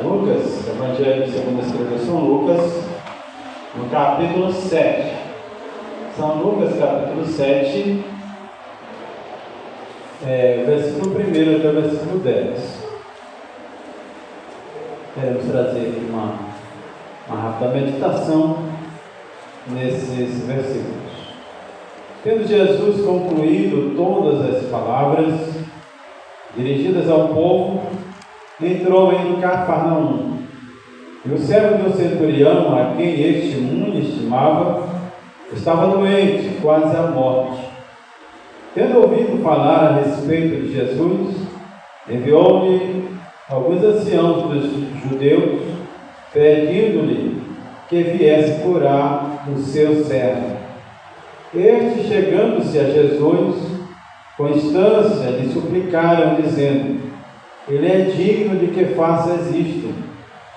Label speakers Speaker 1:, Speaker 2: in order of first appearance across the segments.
Speaker 1: Lucas, Evangelho segundo escreveu São Lucas, no capítulo 7. São Lucas, capítulo 7, versículo 1 até o versículo 10. Queremos trazer aqui uma rápida meditação nesses versículos. Tendo Jesus concluído todas as palavras dirigidas ao povo, entrou em Cafarnaum. E o servo do centurião, a quem este muito estimava, estava doente, quase à morte. Tendo ouvido falar a respeito de Jesus, enviou-lhe alguns anciãos dos judeus, pedindo-lhe que viesse curar o seu servo. Este, chegando-se a Jesus, com instância, lhe suplicaram, dizendo: Ele é digno de que faças isto,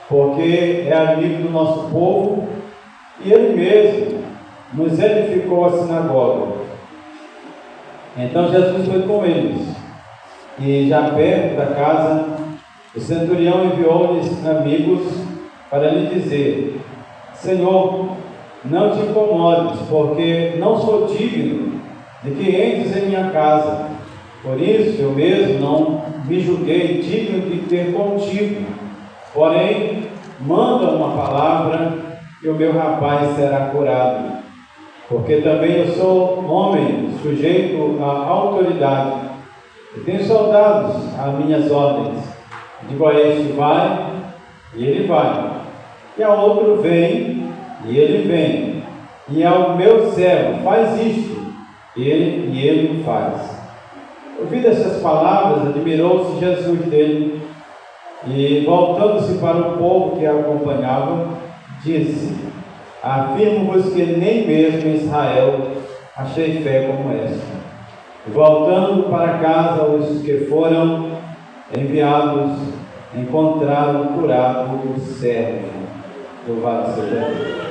Speaker 1: porque é amigo do nosso povo, e ele mesmo nos edificou a sinagoga. Então Jesus foi com eles, e já perto da casa, o centurião enviou-lhes amigos para lhe dizer: Senhor, não te incomodes, porque não sou digno de que entres em minha casa. Por isso eu mesmo não me julguei digno de ter contigo. Porém, manda uma palavra e o meu rapaz será curado. Porque também eu sou homem sujeito à autoridade, e tenho soldados às minhas ordens. Digo a este: vai, e ele vai. E a outro: vem, e ele vem. E ao meu servo: faz isto, e ele faz. Ouvindo essas palavras, admirou-se Jesus dele, e voltando-se para o povo que a acompanhava, disse: Afirmo-vos que nem mesmo em Israel achei fé como esta. E voltando para casa, os que foram enviados encontraram curado o servo. Louvado seja Deus.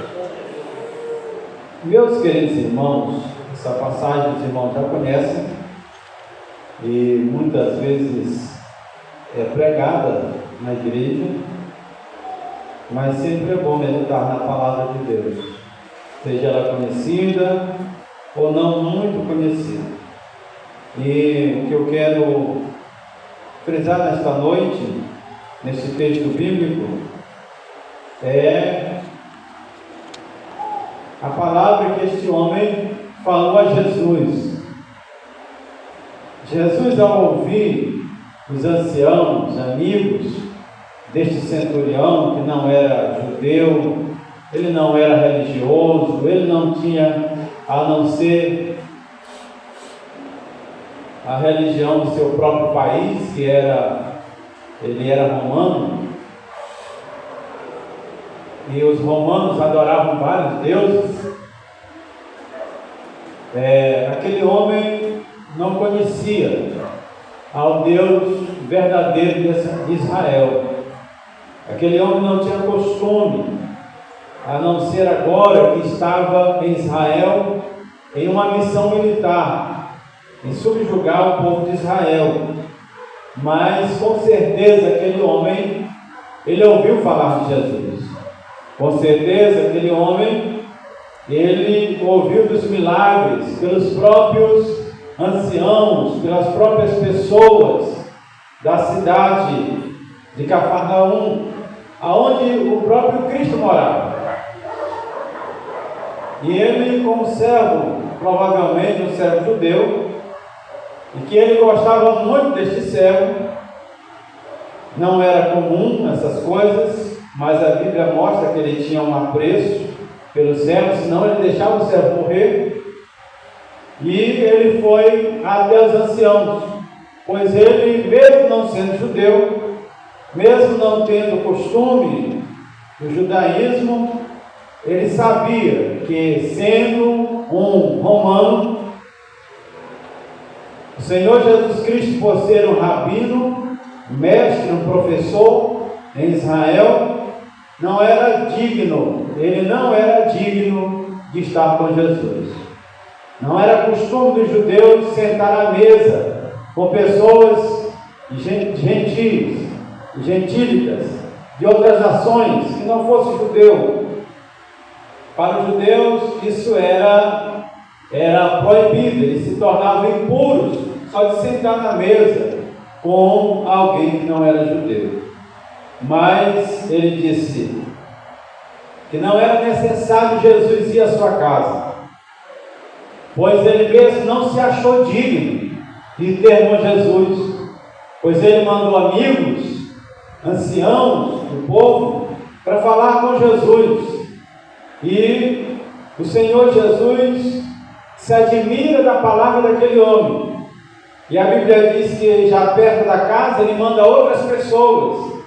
Speaker 1: Meus queridos irmãos, essa passagem os irmãos já conhecem e muitas vezes é pregada na igreja, mas sempre é bom meditar na palavra de Deus, seja ela conhecida ou não muito conhecida. E o que eu quero frisar nesta noite, nesse texto bíblico, é a palavra que este homem falou a Jesus. Jesus, ao ouvir os anciãos, amigos deste centurião, que não era judeu, ele não era religioso, ele não tinha a não ser a religião do seu próprio país, que ele era romano, e os romanos adoravam vários deuses. Aquele homem não conhecia ao Deus verdadeiro de Israel. Aquele homem não tinha costume, a não ser agora que estava em Israel em uma missão militar, em subjugar o povo de Israel. Mas com certeza aquele homem, ele ouviu falar de Jesus. Com certeza aquele homem, ele ouviu dos milagres pelos próprios anciãos, pelas próprias pessoas da cidade de Cafarnaum, aonde o próprio Cristo morava. E ele, como servo, provavelmente um servo judeu, e que ele gostava muito deste servo, não era comum essas coisas, mas a Bíblia mostra que ele tinha um apreço pelo servo, senão ele deixava o servo morrer. E ele foi até os anciãos, pois ele, mesmo não sendo judeu, mesmo não tendo costume do judaísmo, ele sabia que, sendo um romano, o Senhor Jesus Cristo, por ser um rabino, mestre, um professor em Israel, não era digno, ele não era digno de estar com Jesus. Não era costume dos judeus sentar à mesa com pessoas gentis, gentílicas, de outras nações, que não fosse judeu. Para os judeus isso era proibido, eles se tornavam impuros só de sentar na mesa com alguém que não era judeu. Mas ele disse que não era necessário Jesus ir à sua casa, pois ele mesmo não se achou digno de ter com Jesus, pois ele mandou amigos, anciãos do povo, para falar com Jesus. E o Senhor Jesus se admira da palavra daquele homem. E a Bíblia diz que já perto da casa ele manda outras pessoas.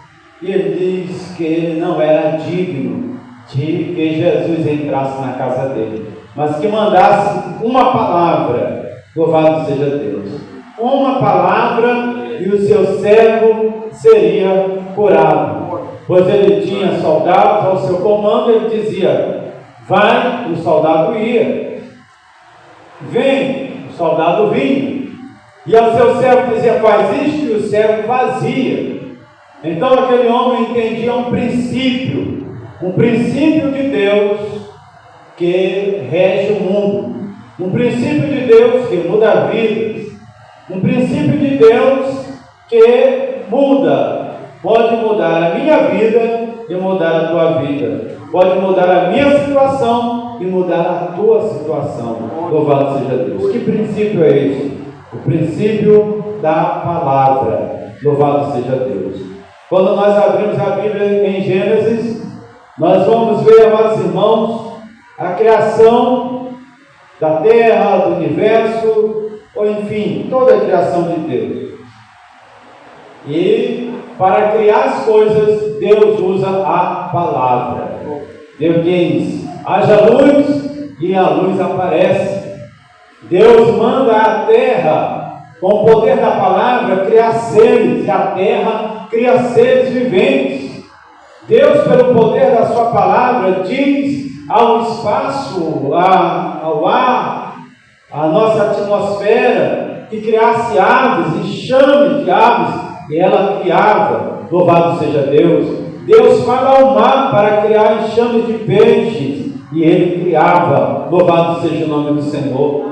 Speaker 1: E ele diz que ele não era digno de que Jesus entrasse na casa dele, mas que mandasse uma palavra. Louvado seja Deus. Uma palavra e o seu servo seria curado. Pois ele tinha soldados ao seu comando, ele dizia: vai, o soldado ia. Vem, o soldado vinha. E ao seu servo dizia: faz isto, e o servo fazia. Então aquele homem entendia um princípio de Deus que rege o mundo, um princípio de Deus que muda vidas, um princípio de Deus que pode mudar a minha vida e mudar a tua vida, pode mudar a minha situação e mudar a tua situação. Louvado seja Deus. Que princípio é esse? O princípio da palavra. Louvado seja Deus. Quando nós abrimos a Bíblia em Gênesis, nós vamos ver, amados irmãos, a criação da terra, do universo, ou enfim, toda a criação de Deus. E para criar as coisas, Deus usa a palavra. Deus diz: haja luz, e a luz aparece. Deus manda a terra, com o poder da palavra, criar seres, e a terra cria seres viventes. Deus, pelo poder da sua palavra, diz ao espaço, ao ar, à nossa atmosfera, que criasse aves, enxame de aves, e ela criava. Louvado seja Deus. Deus fala ao mar para criar enxame de peixes, e ele criava. Louvado seja o nome do Senhor.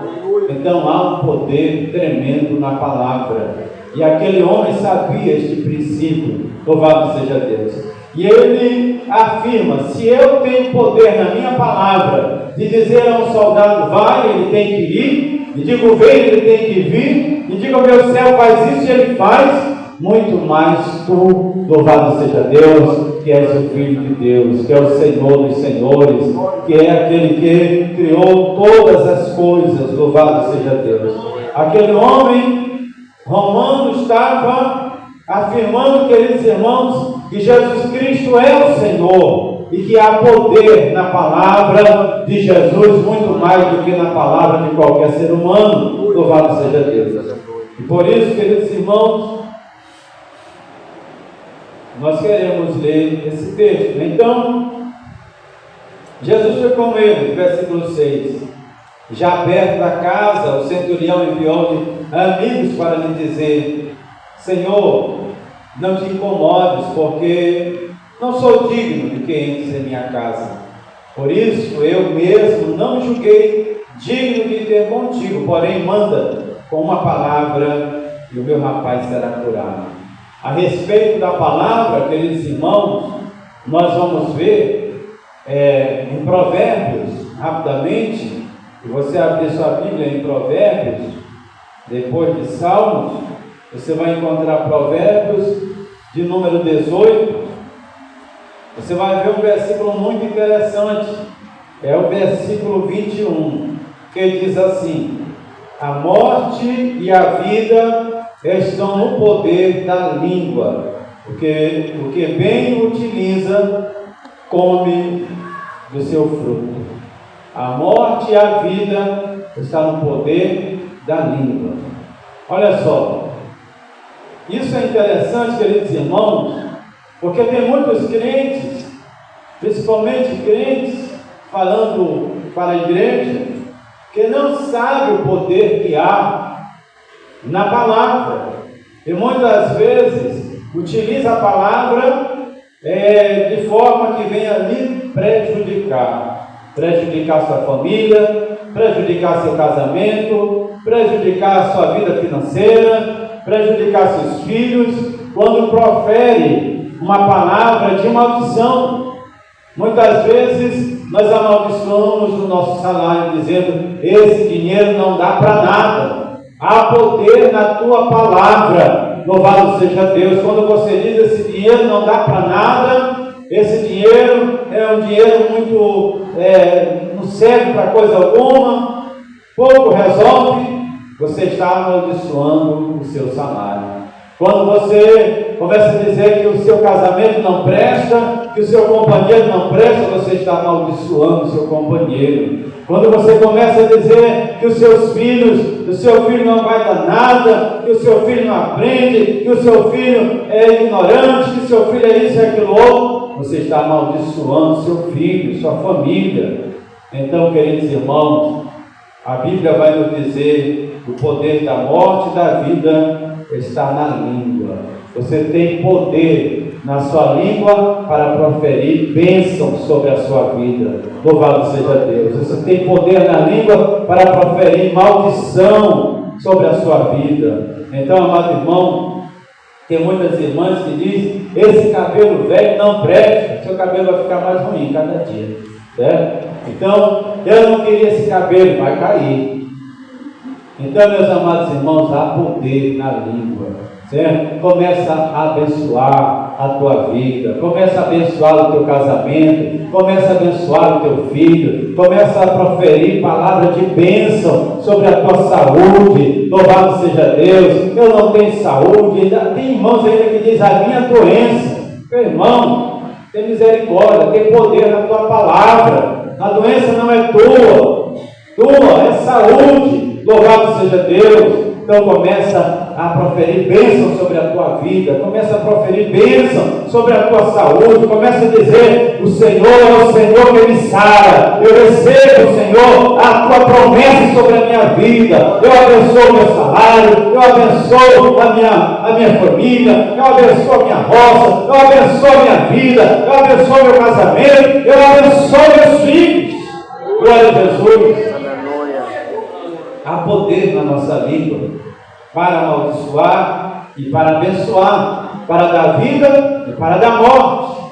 Speaker 1: Então há um poder tremendo na palavra, e aquele homem sabia este princípio. Louvado seja Deus. E ele afirma: se eu tenho poder na minha palavra de dizer a um soldado vai, ele tem que ir, e digo vem, ele tem que vir, e digo meu céu faz isso, e ele faz, muito mais tu, louvado seja Deus, que és o Filho de Deus, que é o Senhor dos Senhores, que é aquele que criou todas as coisas. Louvado seja Deus. Aquele homem romano estava afirmando, queridos irmãos, que Jesus Cristo é o Senhor e que há poder na palavra de Jesus muito mais do que na palavra de qualquer ser humano. Louvado seja Deus. E por isso, queridos irmãos, nós queremos ler esse texto. Então, Jesus foi com ele, versículo 6. Já perto da casa, o centurião enviou-lhe amigos para lhe dizer: Senhor, não te incomodes, porque não sou digno de que entres em minha casa. Por isso, eu mesmo não me julguei digno de ter contigo, porém manda com uma palavra e o meu rapaz será curado. A respeito da palavra, queridos irmãos, nós vamos ver em Provérbios, rapidamente, e você abrir sua Bíblia em Provérbios, depois de Salmos, você vai encontrar Provérbios de número 18, você vai ver um versículo muito interessante, é o versículo 21, que diz assim: a morte e a vida estão no poder da língua, porque o que bem utiliza, come do seu fruto. A morte e a vida estão no poder da língua. Olha só, isso é interessante, queridos irmãos, porque tem muitos crentes, principalmente crentes, falando para a igreja, que não sabe o poder que há na palavra, e muitas vezes utiliza a palavra de forma que venha lhe prejudicar sua família, prejudicar seu casamento, prejudicar sua vida financeira, prejudicar seus filhos, quando profere uma palavra de maldição. Muitas vezes nós amaldiçoamos o nosso salário, dizendo: esse dinheiro não dá para nada. Há poder na tua palavra, louvado seja Deus. Quando você diz: esse dinheiro não dá para nada, esse dinheiro é um dinheiro muito, não serve para coisa alguma, pouco resolve, você está amaldiçoando o seu salário. Quando você começa a dizer que o seu casamento não presta, que o seu companheiro não presta, você está amaldiçoando o seu companheiro. Quando você começa a dizer que os seus filhos, o seu filho não vai dar nada, que o seu filho não aprende, que o seu filho é ignorante, que o seu filho é isso e aquilo outro, você está amaldiçoando seu filho, sua família. Então, queridos irmãos, a Bíblia vai nos dizer: o poder da morte e da vida está na língua. Você tem poder na sua língua para proferir bênção sobre a sua vida. Louvado seja Deus. Você tem poder na língua para proferir maldição sobre a sua vida. Então, amado irmão, tem muitas irmãs que dizem: esse cabelo velho não presta, seu cabelo vai ficar mais ruim cada dia, certo? Então, eu não queria esse cabelo, vai cair. Então, meus amados irmãos, há poder na língua, certo? Começa a abençoar a tua vida, começa a abençoar o teu casamento, começa a abençoar o teu filho, começa a proferir palavra de bênção sobre a tua saúde. Louvado seja Deus. Eu não tenho saúde, tem irmãos ainda que dizem: a minha doença. Meu irmão, tem misericórdia, tem poder na tua palavra. A doença não é tua é saúde. Louvado seja Deus. Então começa a proferir bênção sobre a tua vida, começa a proferir bênção sobre a tua saúde, começa a dizer: o Senhor é o Senhor que me sara, eu recebo, Senhor, a tua promessa sobre a minha vida, eu abençoo o meu salário, eu abençoo a minha família, eu abençoo a minha roça, eu abençoo a minha vida, eu abençoo meu casamento, eu abençoo meus filhos. Glória a Jesus. Há poder na nossa língua para amaldiçoar e para abençoar, para dar vida e para dar morte.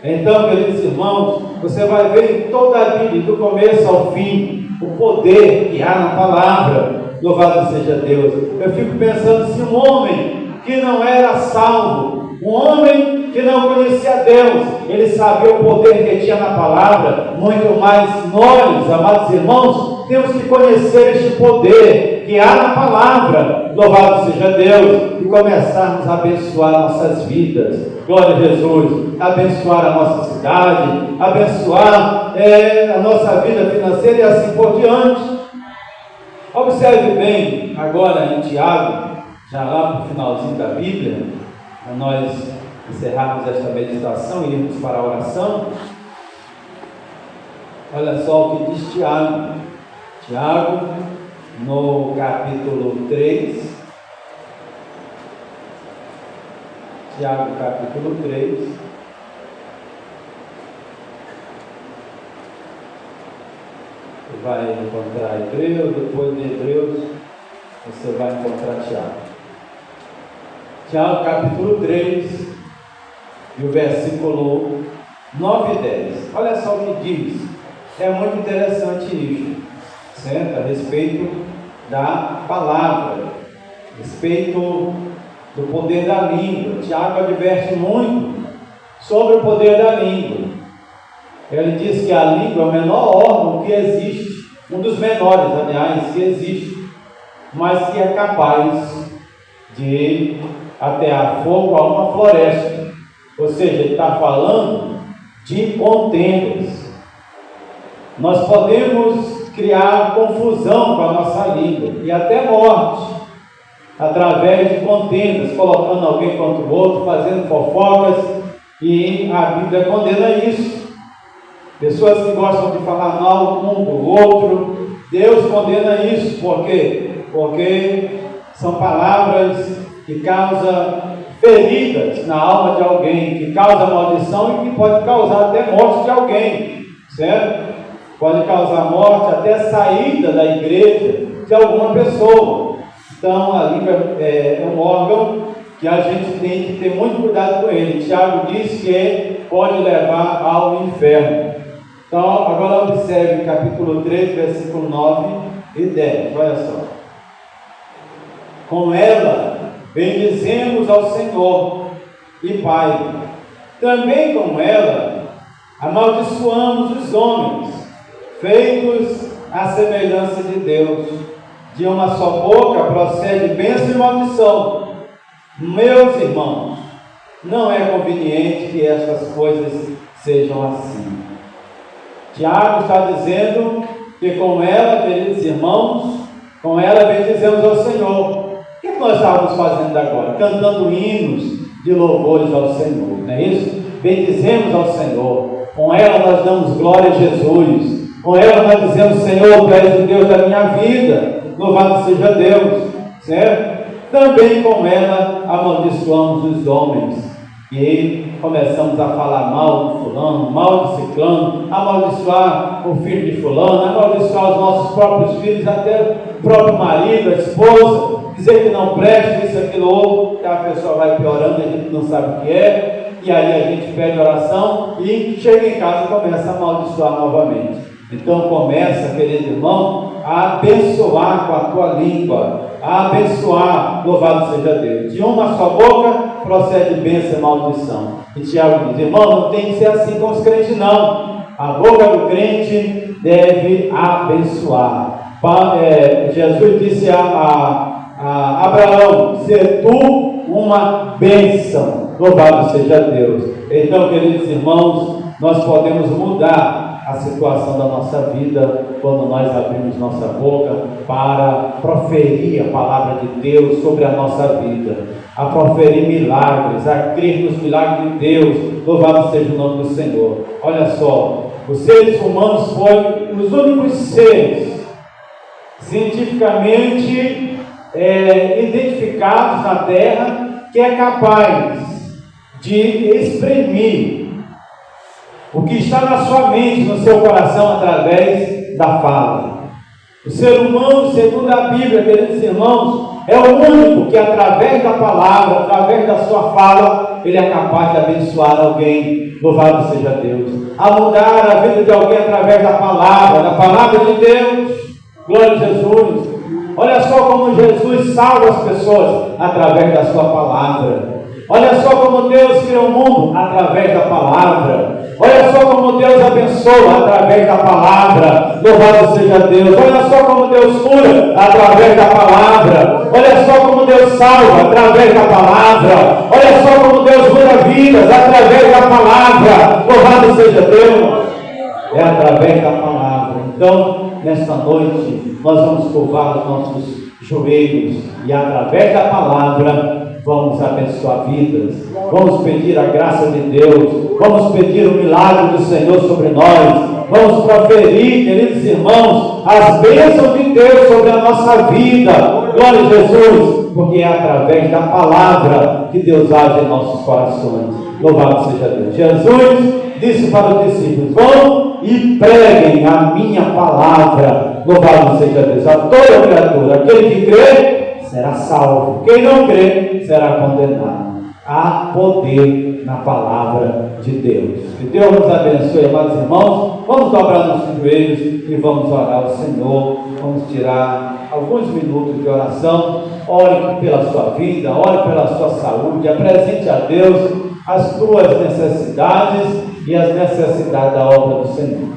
Speaker 1: Então, queridos irmãos, você vai ver em toda a Bíblia, do começo ao fim, o poder que há na palavra. Louvado seja Deus. Eu fico pensando: se um homem que não era salvo, um homem que não conhecia Deus, ele sabia o poder que tinha na palavra, muito mais nós, amados irmãos, temos que conhecer este poder que há na palavra. Louvado seja Deus. E começarmos a abençoar nossas vidas. Glória a Jesus. Abençoar a nossa cidade, abençoar a nossa vida financeira e assim por diante. Observe bem agora em Tiago, já lá para o finalzinho da Bíblia, para nós encerrarmos esta meditação e irmos para a oração. Olha só o que diz Tiago. Tiago, no capítulo 3. Tiago, capítulo 3. Você vai encontrar Hebreus, depois de Hebreus, você vai encontrar Tiago. Tiago, capítulo 3, e o versículo 9 e 10. Olha só o que diz. É muito interessante isso, certo? A respeito da palavra, a respeito do poder da língua. Tiago adverte muito sobre o poder da língua. Ele diz que a língua é o menor órgão que existe, um dos menores, aliás, que existe, mas que é capaz de atear fogo a uma floresta. Ou seja, ele está falando de contendas. Nós podemos criar confusão com a nossa língua e até morte, através de contendas, colocando alguém contra o outro, fazendo fofocas, e a Bíblia condena isso. Pessoas que gostam de falar mal um do outro, Deus condena isso. Por quê? Porque são palavras que causam feridas na alma de alguém, que causa maldição e que pode causar até morte de alguém, certo? Pode causar morte, até saída da igreja de alguma pessoa. Então, a língua é um órgão que a gente tem que ter muito cuidado com ele. Tiago diz que pode levar ao inferno. Então, agora observe capítulo 3, versículo 9 e 10. Olha só. Com ela bendizemos ao Senhor e Pai. Também com ela amaldiçoamos os homens, feitos à semelhança de Deus. De uma só boca procede bênção e maldição. Meus irmãos, não é conveniente que estas coisas sejam assim. Tiago está dizendo que com ela, queridos irmãos, com ela bendizemos ao Senhor. O que nós estávamos fazendo agora? Cantando hinos de louvores ao Senhor, não é isso? Bendizemos ao Senhor. Com ela nós damos glória a Jesus. Com ela nós dizemos: Senhor, Tu és o Deus da minha vida. Louvado seja Deus, certo? Também com ela amaldiçoamos os homens. E aí começamos a falar mal de fulano, mal de ciclano, amaldiçoar o filho de fulano, amaldiçoar os nossos próprios filhos, até o próprio marido, a esposa, dizer que não presta, isso, aquilo, outro, que a pessoa vai piorando, a gente não sabe o que é, e aí a gente pede oração e chega em casa e começa a amaldiçoar novamente. Então começa, querido irmão, a abençoar com a tua língua, a abençoar, louvado seja Deus. De uma só boca procede bênção e maldição. E Tiago diz: irmão, não tem que ser assim com os crentes, não. A boca do crente deve abençoar. Jesus disse a Abraão: ser tu uma bênção, louvado seja Deus. Então, queridos irmãos, nós podemos mudar a situação da nossa vida quando nós abrimos nossa boca para proferir a palavra de Deus sobre a nossa vida, a proferir milagres, a crer nos milagres de Deus. Louvado seja o nome do Senhor. Olha só, os seres humanos foram os únicos seres cientificamente identificados na Terra que é capaz de exprimir o que está na sua mente, no seu coração, através da fala. O ser humano, segundo a Bíblia, queridos irmãos, é o único que através da palavra, através da sua fala, ele é capaz de abençoar alguém. Louvado seja Deus. A mudar a vida de alguém através da palavra de Deus. Glória a Jesus. Olha só como Jesus salva as pessoas através da sua palavra. Olha só como Deus cria o mundo através da palavra. Olha só como Deus abençoa através da palavra. Louvado seja Deus. Olha só como Deus cura através da palavra. Olha só como Deus salva através da palavra. Olha só como Deus cura vidas através da palavra. Louvado seja Deus. É através da palavra. Então, nesta noite, nós vamos curvar os nossos joelhos e através da palavra vamos abençoar vidas, vamos pedir a graça de Deus, vamos pedir o milagre do Senhor sobre nós, vamos proferir, queridos irmãos, as bênçãos de Deus sobre a nossa vida. Glória a Jesus, porque é através da palavra que Deus age em nossos corações. Louvado seja Deus. Jesus disse para os discípulos: vão e preguem a minha palavra. Louvado seja Deus. A toda criatura, aquele que crê será salvo, quem não crê será condenado. Há poder na palavra de Deus. Que Deus nos abençoe, amados irmãos. Vamos dobrar nossos joelhos e vamos orar ao Senhor. Vamos tirar alguns minutos de oração. Ore pela sua vida, ore pela sua saúde, apresente a Deus as tuas necessidades e as necessidades da obra do Senhor.